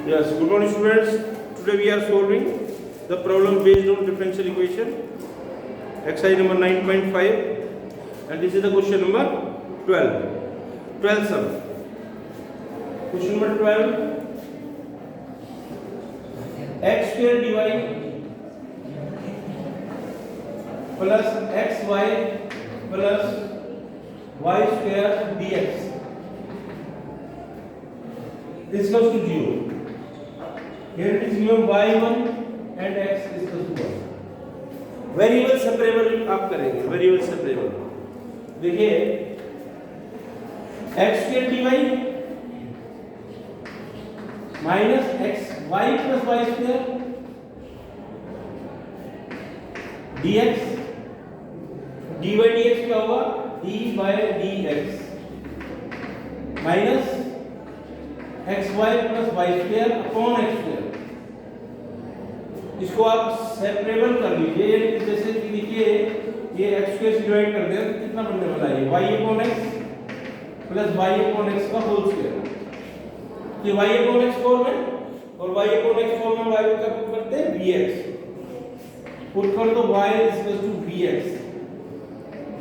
Yes, good morning students. Today we are solving the problem based on differential equation, exercise number 9.5, and this is the question number 12. 12 sum. Question number 12. X square dy plus xy plus y square dx is equals to 0. Here it is given y1 and x is equal to 1. Variable separable आप करेंगे, variable separable. देखिए x square dy minus x y plus y square dx dy dx क्या होगा? d by dx minus x y plus y square upon x square. इसको आप separable कर लीजिए, जैसे कि देखिए ये एक्स स्क्वायर से डिवाइड कर दें तो कितना बनने वाला है? y upon x plus y upon x का होल स्क्वायर। ये y अपॉन एक्स फॉर्म है और y अपॉन एक्स फॉर्म में y का पुट करते हैं vx, पुट कर दो y is equal to vx,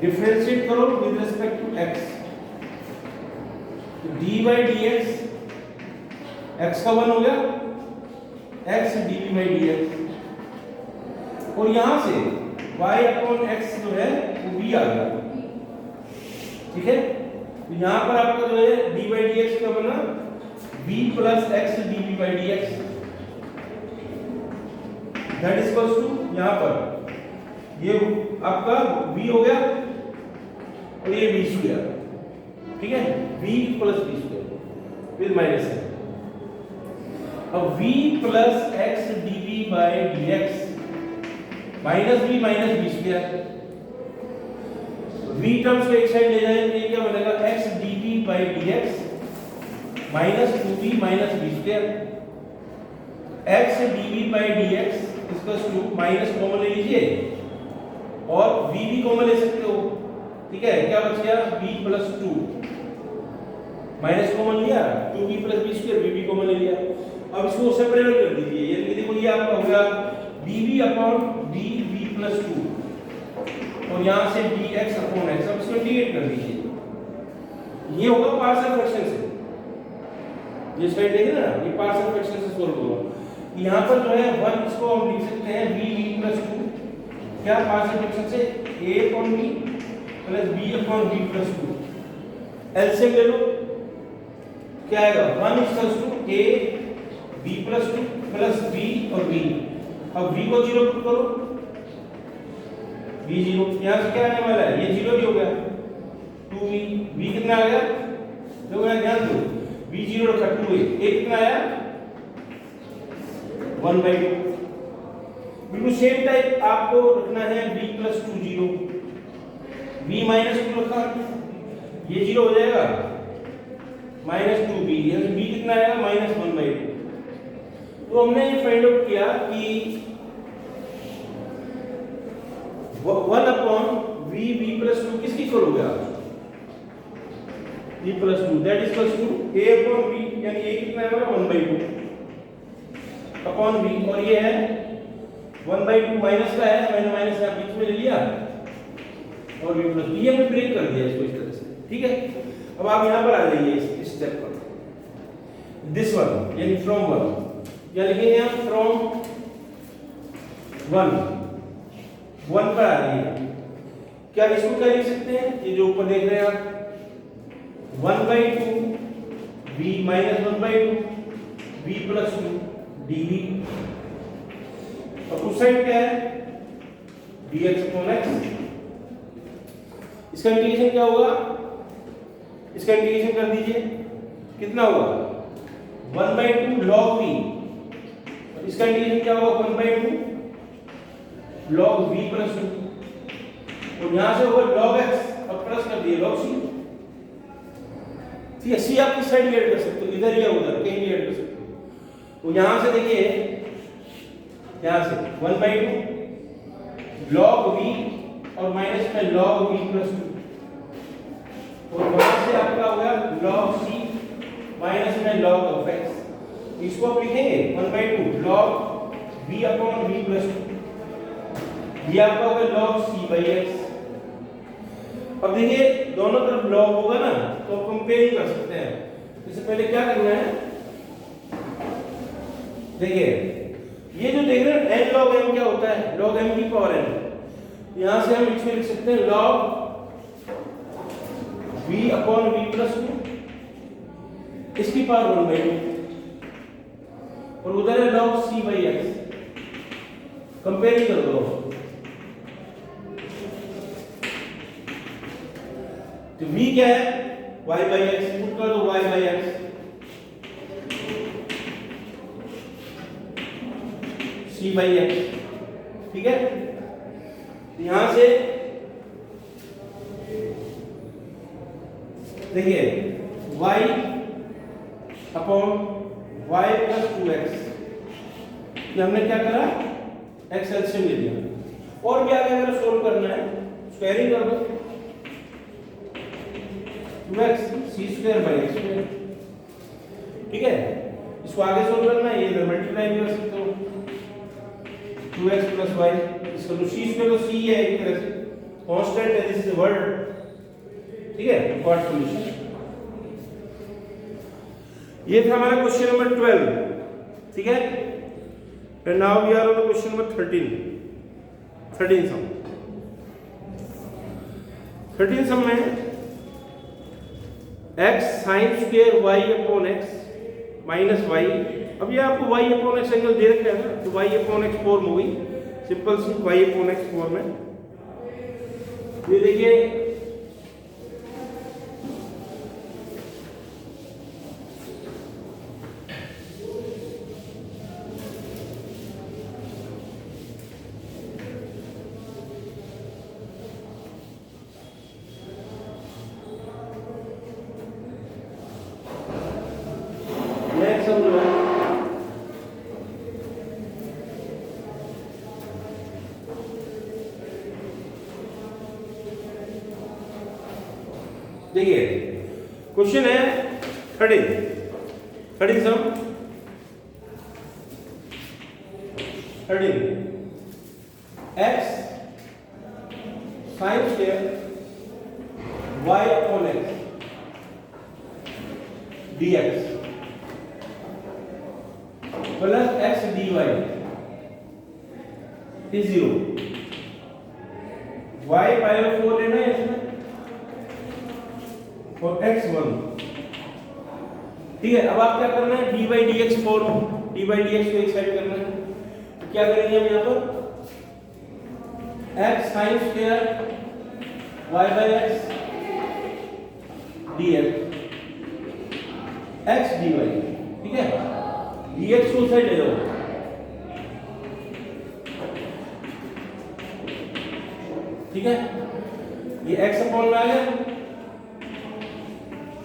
differentiate करो विद रिस्पेक्ट टू x, तो d by dx x का 1 हो गया, x dv by dx, और यहां से y अपॉन x जो है वो v आ गया। ठीक है, तो यहां पर आपका जो है d by dx का बना v plus x dv by dx, that is equals to यहां पर ये आपका v हो गया और ये v स्क्वायर। ठीक है, v प्लस v स्क्वायर फिर माइनस है। अब v plus x dv by dx minus v minus v square, v terms को एक साइड ले जाए तो ये क्या बनेगा? x dv by dx minus 2v minus v square, x dv by dx equals to minus common ले लीजिए और v भी कॉमन ले सकते हो। ठीक है, क्या बच गया? v प्लस 2 माइनस कॉमन लिया, 2v plus v square, v भी कॉमन ले लिया। अब इसको सेपरेबल कर दीजिए, यानी कि देखो ये आपका हो गया dv अपॉन dv प्लस 2 और यहां से dx अपॉन x। अब इसको इंटीग्रेट कर दीजिए, ये होगा पार्शियल फ्रैक्शन से, ये साइड देखिए ना, ये पार्शियल फ्रैक्शन से सॉल्व होगा। यहां पर जो है 1 इसको हम लिख सकते हैं v प्लस 2, क्या पार्शियल फ्रैक्शन से a upon v plus b upon v plus 2, LCM ले लो, क्या आएगा? 1 equals to a b plus 2 plus b और b। अब v को 0 पुट करो, v 0, यहां से क्या आने वाला है? ये 0 भी हो गया, 2v, v कितना आ गया? देखो यहां ध्यान दो, v 0 रखा 2a, a कितना आया? 1/2। बिल्कुल सेम टाइप आपको रखना है v प्लस 2 0, v माइनस 2 रखा, ये 0 हो जाएगा, माइनस 2b, यानी b कितना आएगा? माइनस 1/2। तो हमने फाइंड आउट किया कि 1 अपॉन v प्लस 2 किसकी इक्वल हो गया? v plus 2, that is equals to a upon v, यानी a कितना है? 1/2 अपॉन v, और ये है 1/2 माइनस का है, मैंने माइनस यहां बीच में ले लिया और v प्लस ये हमने ब्रेक कर दिया इसको इस तरह से। ठीक है, अब आप यहां पर आ जाइए इस स्टेप पर, दिस वन यानी फ्रॉम 1, या लिखेंगे हम फ्रॉम 1 पर आ जाइए। क्या इसको क्या लिख सकते हैं? ये जो ऊपर देख रहे हैं आप, 1/2 v minus 1/2 v plus 2 dv, और उस साइड क्या है? dx upon x। इसका इंटीग्रेशन क्या होगा? इसका इंटीग्रेशन कर दीजिए, कितना होगा? 1/2 log v, और इसका इंटीग्रेशन क्या होगा? 1/2 log v प्लस 2, और यहां से होगा log x, अब प्लस कर दिए log c। ठीक है, c आप किस साइड ऐड कर सकते हो? इधर या उधर कहीं भी ऐड कर सकते हो। तो यहां से देखिए, यहां से 1/2 log v और माइनस में log v प्लस 2, और वहां से आपका हो गया log c माइनस में log ऑफ x। इसको आप लिखेंगे 1/2 log v upon v plus 2, ये आपका होगा log c by x। अब देखिए दोनों तरफ log होगा ना तो आप कंपेयर कर सकते हैं। इससे पहले क्या करना है, देखिए ये जो देख रहे हैं n log m क्या होता है, log m की पावर n। यहां से हम इसमें लिख सकते हैं log v upon v plus 2, इसकी पावर 1/2, और उधर है log c by x। Compare कर दो, तो v क्या है y by x, पुट कर दो y by x, c by x, ठीक है। यहां से देखिए y upon y plus 2x, ये हमने क्या करा, x एलसीएम ले लिया। और क्या अगर सोल्व करना है स्क्वायरिंग कर दो, 2x c square by x square, ठीक है। इसको आगे सोल्व करना है, ये मल्टीप्लाई भी कर सकते हो, 2x प्लस y, इसका तो c स्क्वायर तो c है एक तरह से कांस्टेंट है, दिस इज वर्ड, ठीक है, रिक्वायर्ड सॉल्यूशन। ये था हमारा क्वेश्चन नंबर 12, ठीक है। And now we are on the question number 13 sum. 13 sum में x sin square y upon x minus y, अब ये आपको y अपॉन x एंगल दे रखा है ना, तो y अपॉन x फॉर्म हो गई सिंपल सी, y अपॉन x फॉर्म है। ये देखिए देखिए क्वेश्चन है 13 sum 13 x sin square y upon x dx plus x dy is 0, y by 4 लेना है इसमें और x1, ठीक है। अब आप क्या करना है, dy dx form, dy dx को एक साइड करना है, तो क्या करेंगे हम यहाँ पर x sin square y by x dx x dy, ठीक है। dx को साइड ले जाओ, ठीक है। ये x अपॉन में आ गया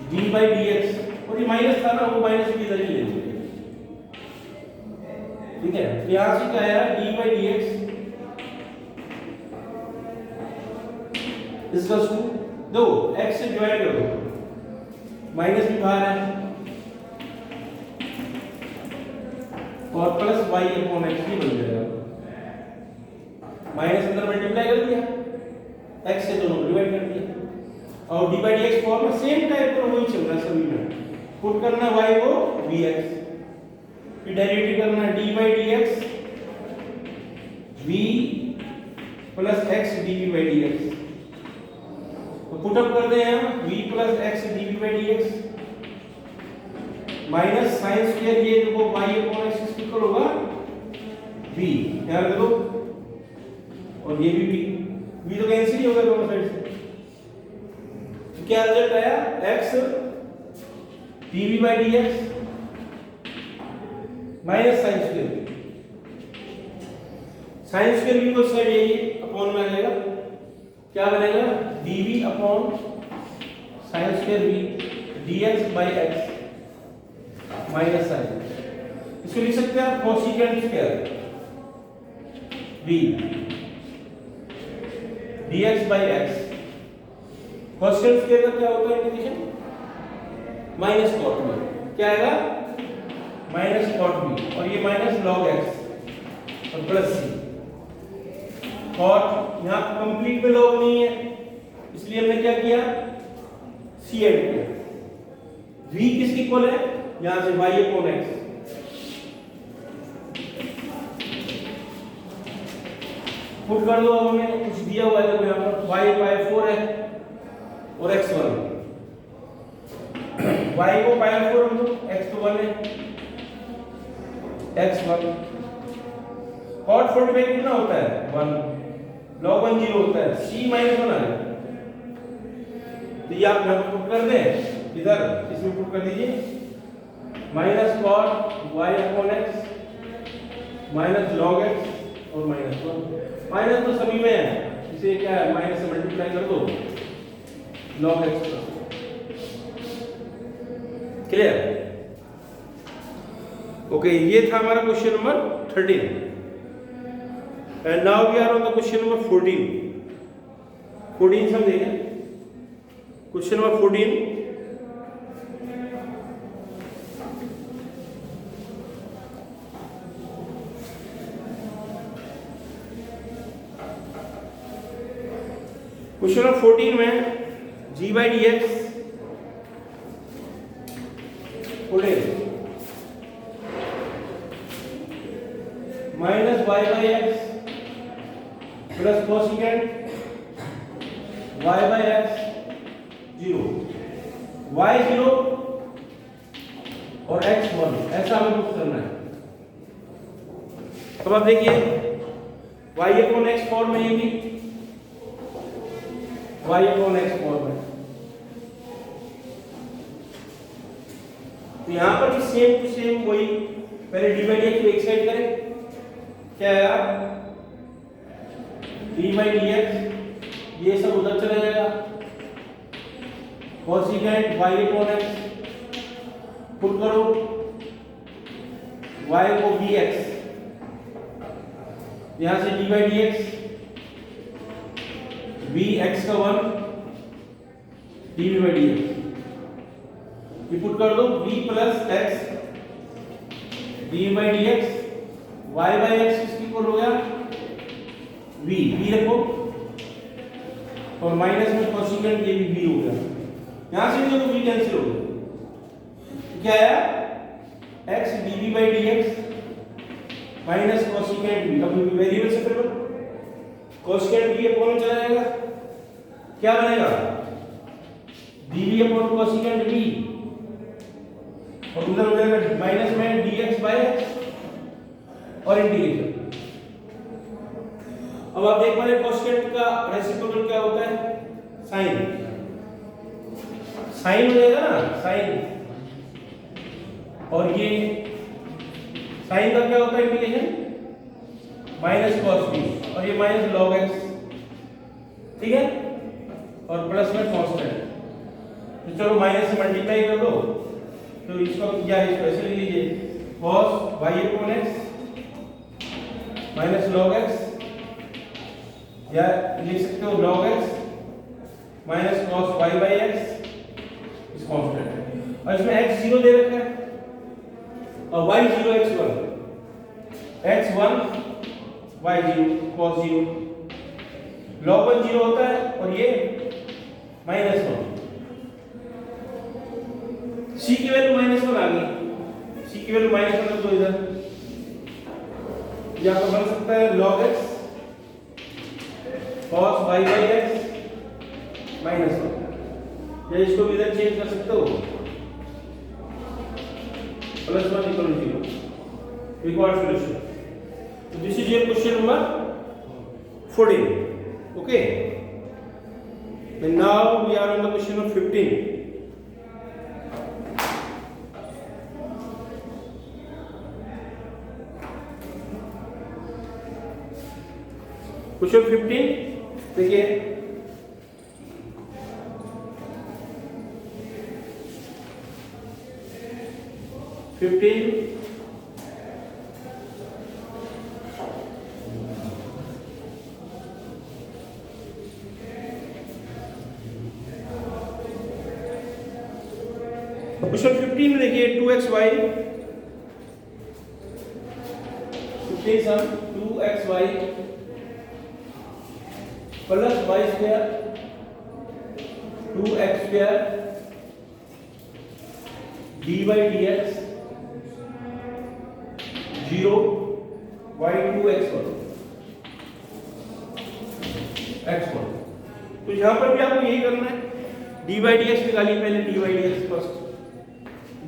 d by dx, और ये माइनस था ना, वो माइनस भी इधर ही ले लो, ठीक है। यहां से क्या आया d by dx इसका टू दो x से डिवाइड कर दो, माइनस भी बाहर है और प्लस y अपॉन x भी बन जाएगा, माइनस अंदर मल्टीप्लाई कर दिया, x से दोनों डिवाइड कर दिया, और d by dx फॉर्म में सेम टाइप का वही चल रहा है सभी में। पुट करना y को vx, फिर डेरिवेटिव करना d by dx v plus x dv by dx, तो पुट अप कर दे हैं v plus x dv by dx minus sin square, ये देखो y अपॉन x इक्वल होगा v, ध्यान रखो, और ये भी v तो कैंसिल ही होगा दोनों साइड से। क्या रिजल्ट आया, x dv by dx minus sine square, sine square भी को साइड यही अपॉन में आ जाएगा, क्या बनेगा dv upon sine square v dx by x minus sine, इसको लिख सकते हैं आप cosecant square v dx by x। Cosecant square का क्या होता है इंटीग्रेशन, माइनस कॉट में क्या आएगा माइनस कॉट बी, और ये माइनस लॉग एक्स और प्लस सी। कॉट यहाँ कंप्लीट में लॉग नहीं है, इसलिए हमने क्या किया, सी ऐड किया। v किसकी इक्वल है, यहां से y अपॉन x। पुट कर दो, अब हमें कुछ दिया हुआ है, देखो यहाँ पर y पाई 4 है और x 1। y को पाई 4 हम दो, x तो 1 है, x 1। cot 45 कितना होता है, 1। log 1 0 होता है, c माइनस 1 आ गया। तो ये आप यहाँ पर पुट कर दें, इधर इसमें पुट कर दीजिए, minus cot y upon x minus log x और माइनस 1। माइनस तो सभी में है, इसे क्या है, माइनस से मल्टीप्लाई कर दो, लॉग x। क्लियर? ओके, ये था हमारा question number 13 and now we are on the question number 14 समझेंगे। क्वेश्चन नंबर 14, क्वेश्चन नंबर 14 में g by D x minus y by x plus cosecant y by x 0, y 0 और x 1, ऐसा हमें put करना है। अब आप देखिए y अपॉन x फॉर्म में, ये भी y अपॉन x फॉर्म में, तो यहां पर भी सेम टू सेम वही, पहले डी बाई डी एक्स को एक साइड करें, क्या है यार, डी बाई डी एक्स, ये सब उधर चला जाएगा, cosecant y upon x put करो, y को dx, यहां से D by D x, v x का 1 dv बाई डी एक्स, ये पुट कर दो, v plus x dv by D x, y by x किसकी इक्वल हो गया, v रखो, और माइनस में कोसिकेंट ये भी v हो गया। यहां से जो v कैंसिल हो गया, क्या आया, x dv by dx minus cosecant v, अब variable separable, cosecant v upon चला जाएगा, क्या बनेगा, dv अपॉन कोसिकेंट v, और उधर हो जाएगा माइनस में dx बाई x और इंटीग्रेशन। अब आप देख पा रहे कोसिकेंट का रेसिप्रोकल क्या होता है, साइन, साइन हो जाएगा ना, साइन, और ये साइन का क्या होता है इंटीग्रेशन, माइनस कॉस बी, और ये माइनस लॉग एक्स, ठीक है, और प्लस में कांस्टेंट। तो चलो माइनस से मल्टीप्लाई कर दो, तो इसको या इसको ऐसे ले लीजिए, cos y upon x minus log x, या लिख सकते हो log x minus cos y by x इस कांस्टेंट है, और इसमें x 0 दे रखा है और y 0 x 1, x 1 y 0 cos 0, log 1 0 होता है और ये माइनस 1, c की वैल्यू माइनस 1 आ गई, c की वैल्यू माइनस 1 तो इधर या तो बन सकता है log x cos y by x minus 1, या इसको भी इधर चेंज कर सकते हो, plus 1 equal to 0, required solution. So this is your question number 14. Okay. And now we are on the question number 15. Question 15 देखिए, क्वेश्चन 15 में देखिए 2xy 16 सम 2xy plus y square 2x square dy dx 0 y2 x1 x1। तो यहां पर भी आपको यही करना है, dy dx निकालिए पहले, dy dx first,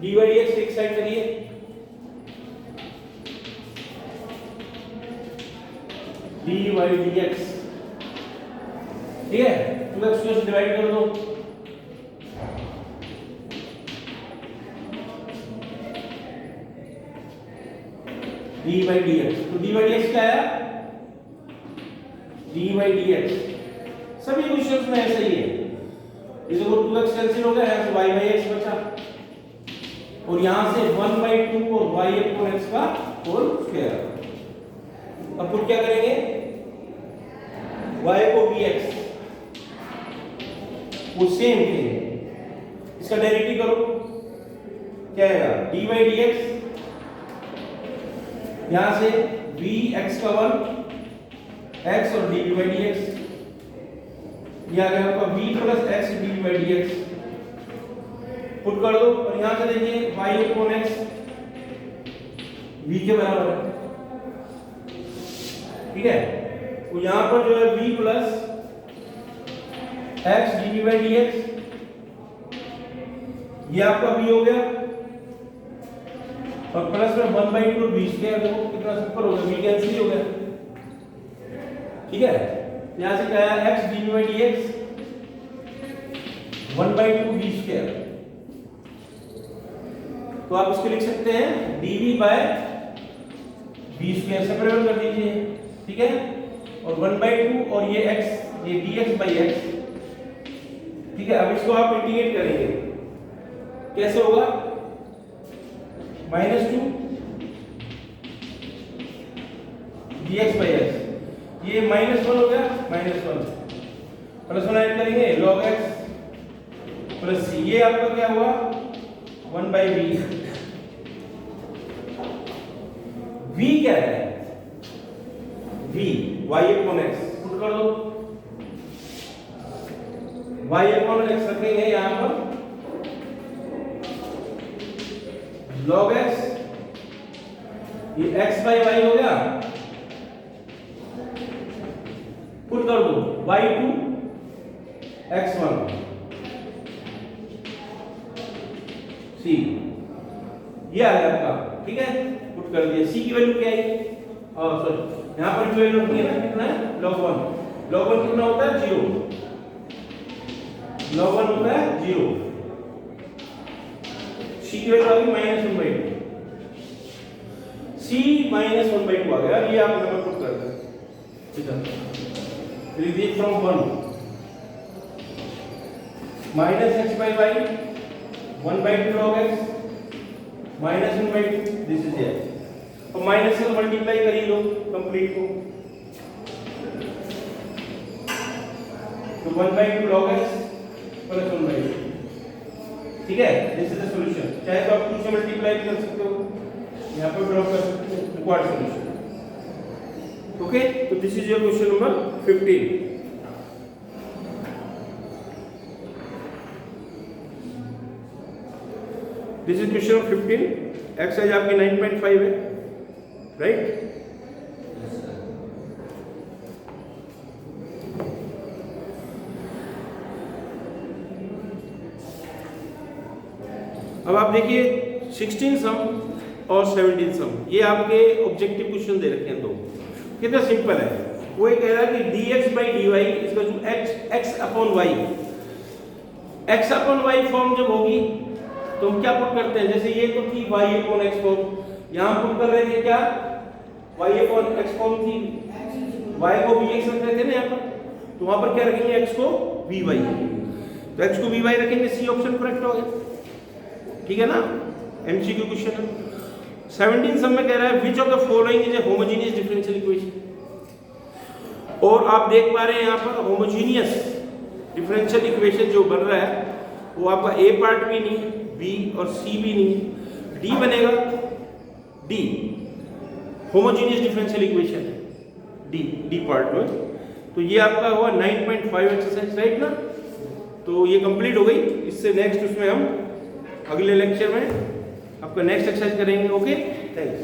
dy dx एक साइड करिए, dy dx, ठीक है, 2x से डिवाइड कर दो, dy dx, तो dy dx क्या आया, dy dx सभी क्वेश्चंस में ऐसा ही है, ये देखो 2x कैंसिल हो गया, यहाँ से y x बचा, और यहाँ से 1/2 और y अपॉन x का होल स्क्वायर। अब पुट क्या करेंगे, y को bx, वो सेम थिंग, इसका डेरिवेटिव करो, क्या आएगा, dy dx, यहां से vx का 1 x और dy dx, ये आ गया आपका v plus x dy dx, put कर दो, और यहां से देखिए y अपॉन x v के बराबर है, ठीक है, तो यहां पर जो है v plus x dy dx, ये आपका v हो गया, और प्लस में 1/2 v स्क्वायर, देखो कितना सिंपल हो गया, v कैंसिल हो गया, ठीक है, यहां से क्या है x dy dx 1/2 v square, तो आप इसको लिख सकते हैं dv by v square, separate कर दीजिए, ठीक है, और 1/2 और ये x, ये dx बाय x, ठीक है। अब इसको आप इंटीग्रेट करेंगे, कैसे होगा, -2 dx बाय x, ये -1 हो गया, -1 प्लस 1 ऐड करेंगे log x प्लस c, ये आपका क्या हुआ 1/v, v क्या है, v y upon x, put कर दो, y अपॉन x रखेंगे यहां पर log x, ये x बाय y हो गया, पुट कर दो y2 x1 c, ये आ गया आपका, ठीक है, पुट कर दिया, c की वैल्यू क्या है, सॉरी यहां पर जो वैल्यू रखनी है ना, कितना है log 1 कितना होता है 0, log 1 होता है 0, c की वैल्यू आ गई -1/2, c -1/2 आ गया, ये आप नंबर पुट कर दें, ठीक है, release from 1 -x by y 1/2 log x -1/2, this is x, तो माइनस से मल्टीप्लाई कर ही लो कंप्लीट को, तो 1/2 log x प्लस 1/2, ठीक है, दिस इज द सॉल्यूशन, चाहे तो आप 2 से मल्टीप्लाई भी कर सकते हो, यहां पर ड्रॉप कर सकते हो रिक्वायर्ड सॉल्यूशन, ओके। तो this is your question number 15। This is question number 15, exercise आपकी 9.5 है, राइट। अब आप देखिए 16 सम और 17 सम, ये आपके ऑब्जेक्टिव क्वेश्चन दे रखे हैं दो, कितना सिंपल है, वो ये कह रहा है कि dx by dy इसका जो x upon y, x upon y form जब होगी तो हम क्या पुट करते हैं, जैसे ये तो थी y अपॉन x फॉर्म, यहां पुट कर रहे थे क्या, y अपॉन x फॉर्म थी, y को vx रख रहे थे ना यहां पर, तो वहां पर क्या रखेंगे, x को vy, तो x को vy रखेंगे, c ऑप्शन करेक्ट हो गया, ठीक है ना, एमसीक्यू क्वेश्चन है। 17 सम में कह रहा है which of the following is a homogeneous differential equation, और आप देख पा रहे हैं यहाँ पर होमोजेनियस डिफरेंशियल इक्वेशन जो बन रहा है वो आपका ए पार्ट भी नहीं, बी और सी भी नहीं, डी बनेगा, डी होमोजीनियस डिफरेंशियल इक्वेशन है, डी पार्ट में। तो ये आपका हुआ 9.5 एक्सरसाइज, राइट ना। तो ये कंप्लीट हो गई। इससे नेक्स्ट उसमें हम अगले लेक्चर में आपका नेक्स्ट एक्सरसाइज करेंगे। Okay, thanks.